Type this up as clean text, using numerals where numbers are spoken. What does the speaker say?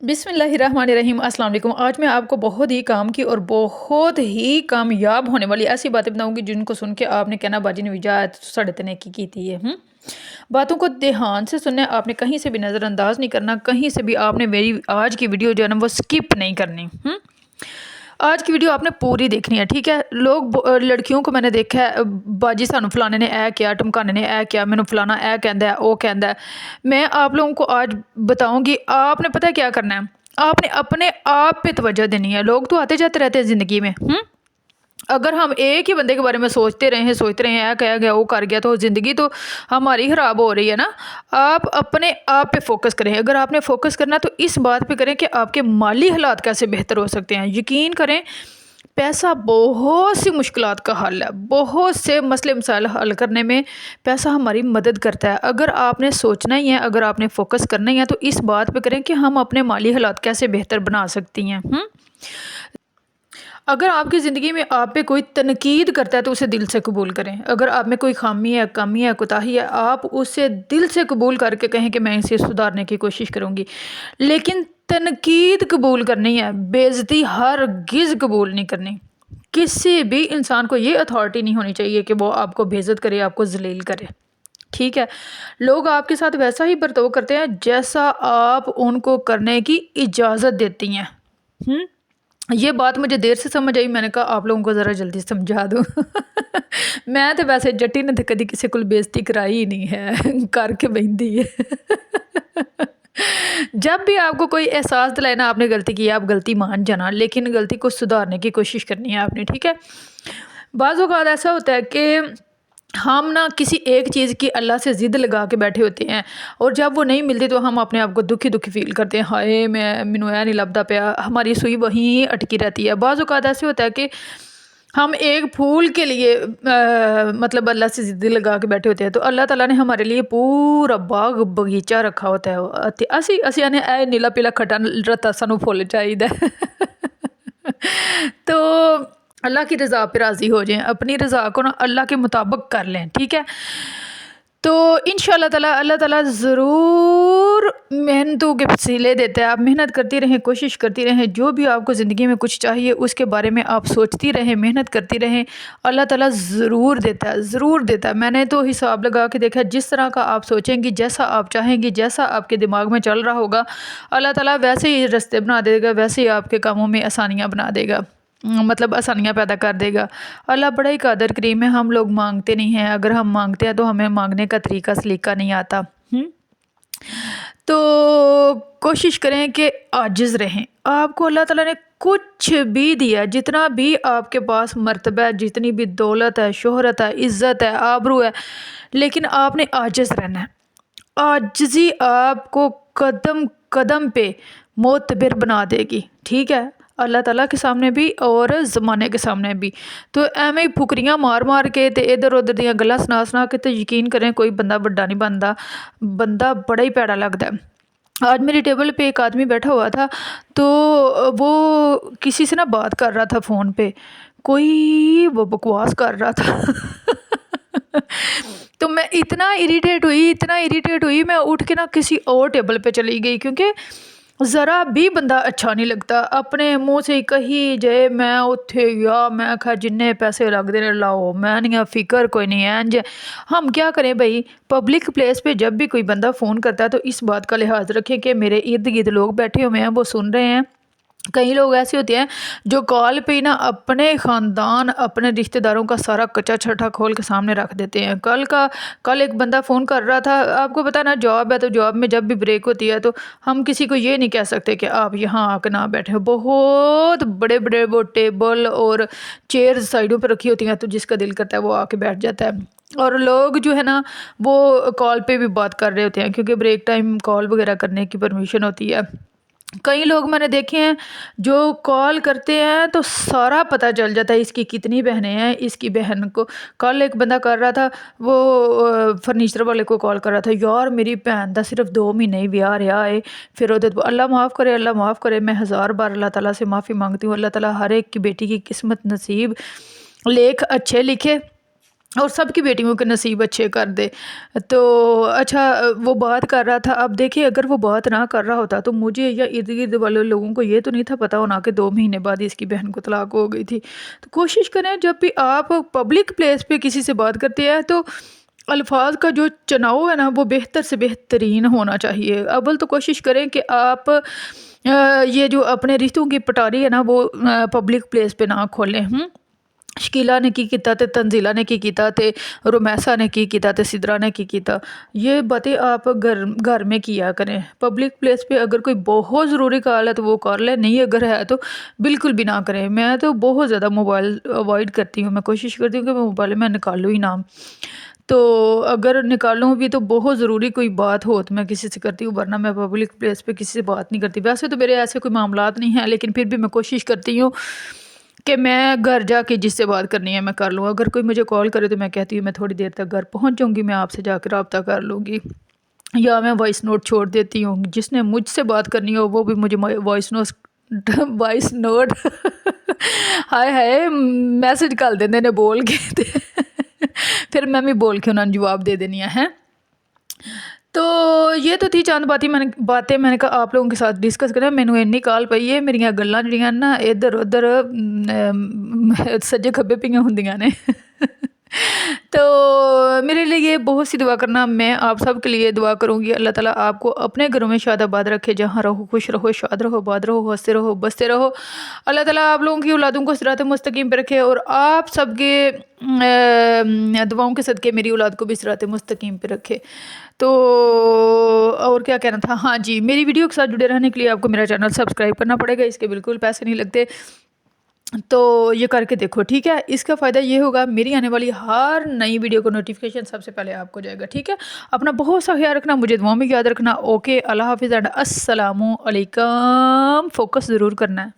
बिस्मिल्लाहिर्रहमानिर्रहीम अस्सलाम वालेकुम। आज मैं आपको बहुत ही काम की और बहुत ही कामयाब होने वाली ऐसी बातें बताऊंगी जिनको सुन के आपने कहना बाजी ने विजा साढ़े तने की थी है। बातों को ध्यान से सुनना है, आपने कहीं से भी नज़रअंदाज नहीं करना, कहीं से भी आपने मेरी आज की वीडियो जो है ना वो स्किप नहीं करनी। आज की वीडियो आपने पूरी देखनी है, ठीक है। लड़कियों को मैंने देखा है, बाजी सानू फलाने ने ऐ किया, टमकाने ने ऐ किया, मैनू फलाना ऐ कहंदा है, वो कहंदा है। मैं आप लोगों को आज बताऊंगी, आपने पता है क्या करना है। आपने अपने आप पे तवज्जो देनी है। लोग तो आते जाते रहते हैं ज़िंदगी में। अगर हम एक ही बंदे के बारे में सोचते रहे हैं कह गया वो कर गया, तो ज़िंदगी तो हमारी ख़राब हो रही है ना। आप अपने आप पे फोकस करें। अगर आपने फोकस करना तो इस बात पे करें कि आपके माली हालात कैसे बेहतर हो सकते हैं। यकीन करें, पैसा बहुत सी मुश्किलात का हल है, बहुत से मसले मसाइल हल करने में पैसा हमारी मदद करता है। अगर आपने सोचना ही है, अगर आपने फोकस करना ही है, तो इस बात पे करें कि हम अपने माली हालात कैसे बेहतर बना सकती हैं। अगर आपकी ज़िंदगी में आप पे कोई तनकीद करता है तो उसे दिल से कबूल करें। अगर आप में कोई खामी है, कमी है, कोताही है, आप उसे दिल से कबूल करके कहें कि मैं इसे सुधारने की कोशिश करूँगी। लेकिन तनकीद कबूल करनी है, बेइज्जती हरगिज़ कबूल नहीं करनी। किसी भी इंसान को ये अथॉरिटी नहीं होनी चाहिए कि वो आपको बेइज्जत करे, आपको ज़लील करे, ठीक है। लोग आपके साथ वैसा ही बर्ताव करते हैं जैसा आप उनको करने की इजाज़त देती हैं। ये बात मुझे देर से समझ आई, मैंने कहा आप लोगों को ज़रा जल्दी समझा दूँ। मैं तो वैसे जट्टी ने तो कभी किसी को बेइज्जती कराई ही नहीं है, करके बहती है। जब भी आपको कोई एहसास दिलाए ना आपने गलती की है, आप गलती मान जाना, लेकिन गलती को सुधारने की कोशिश करनी है आपने, ठीक है। बाज़ औक़ात ऐसा होता है कि हम ना किसी एक चीज़ की अल्लाह से ज़िद लगा के बैठे होते हैं, और जब वो नहीं मिलती तो हम अपने आप को दुखी दुखी फील करते हैं। हाय मैनू ऐ नहीं लभदा पिया, हमारी सुई वहीं अटकी रहती है। बाज़ औक़ात ऐसे होता है कि हम एक फूल के लिए मतलब अल्लाह से ज़िद लगा के बैठे होते हैं, तो अल्लाह ताला ने हमारे लिए पूरा बाग बगीचा रखा होता है। असी आने ऐ नीला पीला खट्टा रता सानू फुल चाहिए। तो अल्लाह की रज़ा पे राज़ी हो जाएं, अपनी रज़ा को ना अल्लाह के मुताबिक कर लें, ठीक है। तो इंशाअल्लाह ताला अल्लाह ताला ज़रूर मेहनतों के वसीले देता है। आप मेहनत करती रहें, कोशिश करती रहें, जो भी आपको ज़िंदगी में कुछ चाहिए उसके बारे में आप सोचती रहें, मेहनत करती रहें, अल्लाह ताला ज़रूर देता है, ज़रूर देता है। मैंने तो हिसाब लगा के देखा, जिस तरह का आप सोचेंगी, जैसा आप चाहेंगी, जैसा आपके दिमाग में चल रहा होगा, अल्लाह ताला वैसे ही रास्ते बना देगा, वैसे ही आपके कामों में आसानियाँ बना देगा, मतलब आसानियाँ पैदा कर देगा। अल्लाह बड़ा ही कादर करीम है। हम लोग मांगते नहीं हैं, अगर हम मांगते हैं तो हमें मांगने का तरीका सलीका नहीं आता। तो कोशिश करें कि आजिज़ रहें। आपको अल्लाह ताला ने कुछ भी दिया, जितना भी आपके पास मर्तबा है, जितनी भी दौलत है, शोहरत है, इज़्ज़त है, आबरू है, लेकिन आपने आजिज़ रहना है। आजिज़ी आपको कदम कदम पे मोतबर बना देगी, ठीक है। अल्लाह ताला के सामने भी और ज़माने के सामने भी। तो एवें ही फुकरियां मार मार के ते इधर उधर दियां गल्लां सुना के तो यकीन करें कोई बंदा बड़ा नहीं बनता, बंदा बड़ा ही भैड़ा लगता है। आज मेरी टेबल पे एक आदमी बैठा हुआ था, तो वो किसी से ना बात कर रहा था फ़ोन पे, कोई वो बकवास कर रहा था। तो मैं इतना इरिटेट हुई, मैं उठ के ना किसी और टेबल पे चली गई, क्योंकि ज़रा भी बंदा अच्छा नहीं लगता। अपने मुँह से कही जाए मैं उत्थे गया, मैं आखा जिन्ने पैसे लगते ने लाओ, मैं नहीं फिक्र कोई नहीं है इंज। हम क्या करें भाई, पब्लिक प्लेस पे जब भी कोई बंदा फ़ोन करता है तो इस बात का लिहाज रखें कि मेरे इर्द गिर्द लोग बैठे हुए हैं, वो सुन रहे हैं। कई लोग ऐसे होते हैं जो कॉल पे ही ना अपने ख़ानदान, अपने रिश्तेदारों का सारा कच्चा छट्टा खोल के सामने रख देते हैं। कल एक बंदा फ़ोन कर रहा था, आपको पता ना जॉब है, तो जॉब में जब भी ब्रेक होती है तो हम किसी को ये नहीं कह सकते कि आप यहाँ आकर ना बैठे हो। बहुत बड़े बड़े वो टेबल और चेयर्स साइडों पर रखी होती हैं, तो जिसका दिल करता है वो आके बैठ जाता है। और लोग जो है ना वो कॉल पे भी बात कर रहे होते हैं, क्योंकि ब्रेक टाइम कॉल वगैरह करने की परमिशन होती है। कई लोग मैंने देखे हैं जो कॉल करते हैं तो सारा पता चल जाता है, इसकी कितनी बहनें हैं, इसकी बहन को। कल एक बंदा कर रहा था, वो फर्नीचर वाले को कॉल कर रहा था, यार मेरी भैन का सिर्फ 2 महीने ही ब्याह रहा है, फिर अल्लाह माफ़ करे, अल्लाह माफ़ करे। मैं 1000 बार अल्लाह ताला से माफ़ी मांगती हूँ, अल्लाह ताला हर एक की बेटी की किस्मत नसीब लेख अच्छे लिखे, اور سب کی بیٹیوں کے نصیب اچھے کر دے۔ تو اچھا وہ بات کر رہا تھا، اب دیکھیں اگر وہ بات نہ کر رہا ہوتا تو مجھے یا ارد گرد والے لوگوں کو یہ تو نہیں تھا پتہ ہونا کہ 2 مہینے بعد اس کی بہن کو طلاق ہو گئی تھی۔ تو کوشش کریں جب بھی آپ پبلک پلیس پہ کسی سے بات کرتے ہیں تو الفاظ کا جو چناؤ ہے نا وہ بہتر سے بہترین ہونا چاہیے۔ اول تو کوشش کریں کہ آپ یہ جو اپنے رشتوں کی پٹاری ہے نا وہ پبلک پلیس پہ نہ کھولیں۔ شکیلا نے کی کیتا تے تنزیلہ نے کی کیتا تے رومیسا نے کی کیتا تے سدرا نے کی کیتا، یہ باتیں آپ گھر میں کیا کریں۔ پبلک پلیس پہ اگر کوئی بہت ضروری کال ہے تو وہ کر لیں، نہیں اگر ہے تو بالکل بھی نہ کریں۔ میں تو بہت زیادہ موبائل اوائڈ کرتی ہوں، میں کوشش کرتی ہوں کہ میں موبائل میں نکالوں ہی نام، تو اگر نکالوں بھی تو بہت ضروری کوئی بات ہو تو میں کسی سے کرتی ہوں، ورنہ میں پبلک پلیس پہ کسی سے بات نہیں کرتی۔ ویسے تو میرے ایسے کوئی معاملات نہیں ہیں، لیکن پھر بھی میں کوشش کرتی ہوں کہ میں گھر جا کے جس سے بات کرنی ہے میں کر لوں۔ اگر کوئی مجھے کال کرے تو میں کہتی ہوں میں تھوڑی دیر تک گھر پہنچ جاؤں گی، میں آپ سے جا کے رابطہ کر لوں گی، یا میں وائس نوٹ چھوڑ دیتی ہوں۔ جس نے مجھ سے بات کرنی ہو وہ بھی مجھے وائس نوٹ ہائے ہائے میسج کر دیندے نے بول کے پھر میں بھی بول کے انہوں نے جواب دے دینی ہے۔ تو یہ تو تھی چند باتیں میں نے کہا آپ لوگوں کے ساتھ ڈسکس کریں۔ مینوں اینی کال پئی ہے، میریاں گلاں جڑیاں نا ادھر ادھر سجے کھبے پئیاں ہوندیاں نے تو میرے لیے یہ بہت سی دعا کرنا، میں آپ سب کے لیے دعا کروں گی اللہ تعالیٰ آپ کو اپنے گھروں میں شاد آباد رکھے، جہاں رہو خوش رہو، شاد رہو، آباد رہو، ہنستے رہو، بستے رہو۔ اللہ تعالیٰ آپ لوگوں کی اولادوں کو صراط مستقیم پہ رکھے، اور آپ سب کے دعاؤں کے صدقے میری اولاد کو بھی صراط مستقیم پہ رکھے۔ تو اور کیا کہنا تھا، ہاں جی، میری ویڈیو کے ساتھ جڑے رہنے کے لیے آپ کو میرا چینل سبسکرائب کرنا پڑے گا، اس کے بالکل پیسے نہیں لگتے، تو یہ کر کے دیکھو ٹھیک ہے۔ اس کا فائدہ یہ ہوگا میری آنے والی ہر نئی ویڈیو کو نوٹیفیکیشن سب سے پہلے آپ کو جائے گا، ٹھیک ہے۔ اپنا بہت سا خیال رکھنا، مجھے دعاؤں میں یاد رکھنا۔ اوکے، اللہ حافظ اینڈ السلام علیکم۔ فوکس ضرور کرنا ہے۔